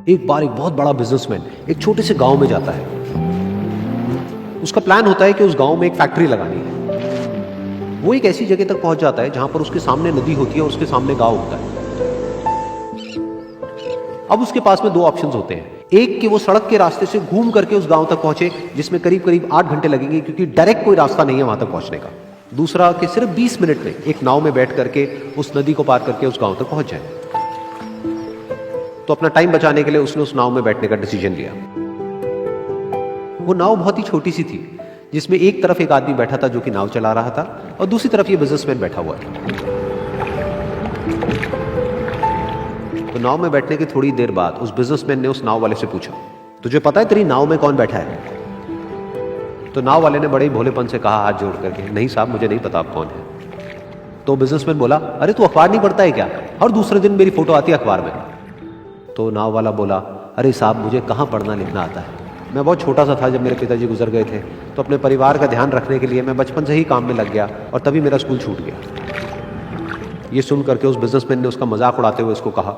एक बार एक बहुत बड़ा बिजनेसमैन एक छोटे से गांव में जाता है। उसका प्लान होता है कि उस गांव में एक फैक्ट्री लगानी है। वो एक ऐसी जगह तक पहुंच जाता है जहां पर उसके सामने नदी होती है और उसके सामने गांव होता है। अब उसके पास में दो ऑप्शंस होते हैं, एक कि वो सड़क के रास्ते से घूम करके उस गांव तक पहुंचे जिसमें करीब करीब 8 घंटे लगेंगे क्योंकि डायरेक्ट कोई रास्ता नहीं है वहां तक पहुंचने का। दूसरा कि सिर्फ 20 मिनट में एक नाव में बैठ करके उस नदी को पार करके उस गांव तक पहुंच जाए। तो अपना टाइम बचाने के लिए उसने उस नाव में बैठने का डिसीजन लिया। वो नाव बहुत ही छोटी सी थी जिसमें एक तरफ एक आदमी बैठा था जो कि नाव चला रहा था और दूसरी तरफ ये बिजनेसमैन बैठा हुआ था। तो नाव में बैठने की थोड़ी देर बाद उस बिजनेसमैन ने उस नाव वाले से पूछा, तुझे पता है तेरी नाव में कौन बैठा है? तो नाव वाले ने बड़े ही भोलेपन से कहा हाथ जोड़ करके, नहीं साहब मुझे नहीं पता आप कौन है। तो बिजनेसमैन बोला, अरे तू अखबार नहीं पढ़ता है क्या? हर दूसरे दिन मेरी फोटो आती है अखबार में। तो नाव वाला बोला, अरे साहब मुझे कहाँ पढ़ना लिखना आता है, मैं बहुत छोटा सा था जब मेरे पिताजी गुजर गए थे, तो अपने परिवार का ध्यान रखने के लिए मैं बचपन से ही काम में लग गया और तभी मेरा स्कूल छूट गया। ये सुन करके उस बिजनेसमैन ने उसका मजाक उड़ाते हुए उसको कहा,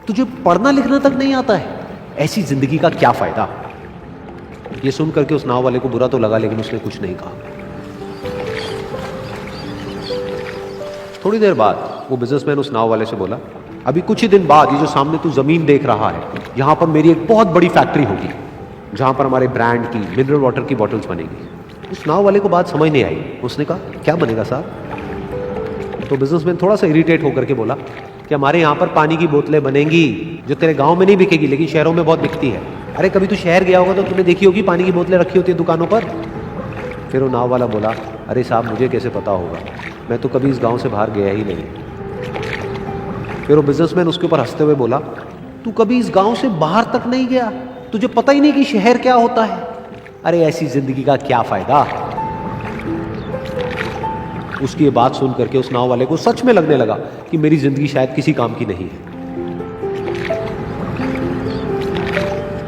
तुझे पढ़ना लिखना तक नहीं आता है, ऐसी जिंदगी का क्या फायदा? ये सुन करके उस नाव वाले को बुरा तो लगा लेकिन उसने कुछ नहीं कहा। थोड़ी देर बाद वो बिजनेसमैन उस नाव वाले से बोला, अभी कुछ ही दिन बाद ये जो सामने तू जमीन देख रहा है, यहां पर मेरी एक बहुत बड़ी फैक्ट्री होगी जहां पर हमारे ब्रांड की मिनरल वाटर की बॉटल्स बनेगी। उस नाव वाले को बात समझ नहीं आई। उसने कहा, क्या बनेगा साहब? तो बिजनेसमैन थोड़ा सा इरिटेट होकर के बोला कि हमारे यहाँ पर पानी की बोतलें बनेंगी जो तेरे गांव में नहीं बिकेगी लेकिन शहरों में बहुत बिकती है। अरे कभी तू शहर गया होगा तो तूने देखी होगी पानी की बोतलें रखी होती है दुकानों पर। फिर वो नाव वाला बोला, अरे साहब मुझे कैसे पता होगा, मैं तो कभी इस गांव से बाहर गया ही नहीं। फिर वो बिजनेसमैन उसके ऊपर हंसते हुए बोला, तू कभी इस गांव से बाहर तक नहीं गया, तुझे पता ही नहीं कि शहर क्या होता है? अरे ऐसी जिंदगी का क्या फायदा? उसकी ये बात सुन करके उस नाव वाले को सच में लगने लगा कि मेरी जिंदगी शायद किसी काम की नहीं है।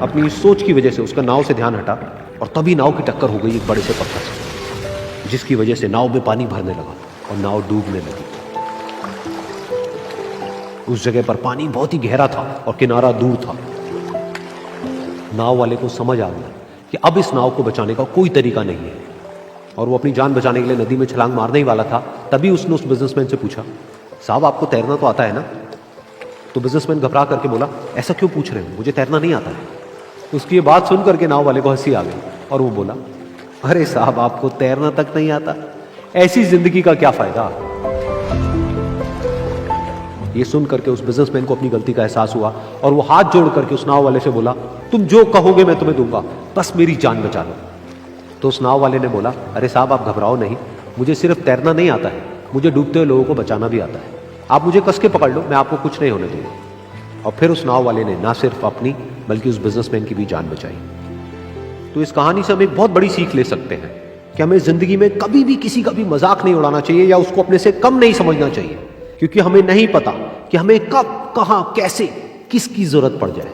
अपनी सोच की वजह से उसका नाव से ध्यान हटा और तभी नाव की टक्कर हो गई एक बड़े से पत्थर से, जिसकी वजह से नाव में पानी भरने लगा और नाव डूबने लगी। उस जगह पर पानी बहुत ही गहरा था और किनारा दूर था। नाव वाले को समझ आ गया कि अब इस नाव को बचाने का कोई तरीका नहीं है और वो अपनी जान बचाने के लिए नदी में छलांग मारने ही वाला था। तभी उसने उस बिजनेसमैन से पूछा, साहब आपको तैरना तो आता है ना? तो बिजनेसमैन घबरा करके बोला, ऐसा क्यों पूछ रहे हो, मुझे तैरना नहीं आता है। उसकी ये बात सुन करके नाव वाले को हंसी आ गई और वो बोला, अरे साहब आपको तैरना तक नहीं आता, ऐसी जिंदगी का क्या फायदा? ये सुन करके उस बिजनेसमैन को अपनी गलती का एहसास हुआ और वो हाथ जोड़ करके उस नाव वाले से बोला, तुम जो कहोगे मैं तुम्हें दूंगा, बस मेरी जान बचा लो। तो उस नाव वाले ने बोला, अरे साहब आप घबराओ नहीं, मुझे सिर्फ तैरना नहीं आता है, मुझे डूबते हुए लोगों को बचाना भी आता है। आप मुझे कस के पकड़ लो, मैं आपको कुछ नहीं होने दूंगा। और फिर उस नाव वाले ने ना सिर्फ अपनी बल्कि उस बिजनेसमैन की भी जान बचाई। तो इस कहानी से हम एक बहुत बड़ी सीख ले सकते हैं कि हमें जिंदगी में कभी भी किसी का भी मजाक नहीं उड़ाना चाहिए या उसको अपने से कम नहीं समझना चाहिए, क्योंकि हमें नहीं पता कि हमें कब, कहां, कैसे, किसकी जरूरत पड़ जाए।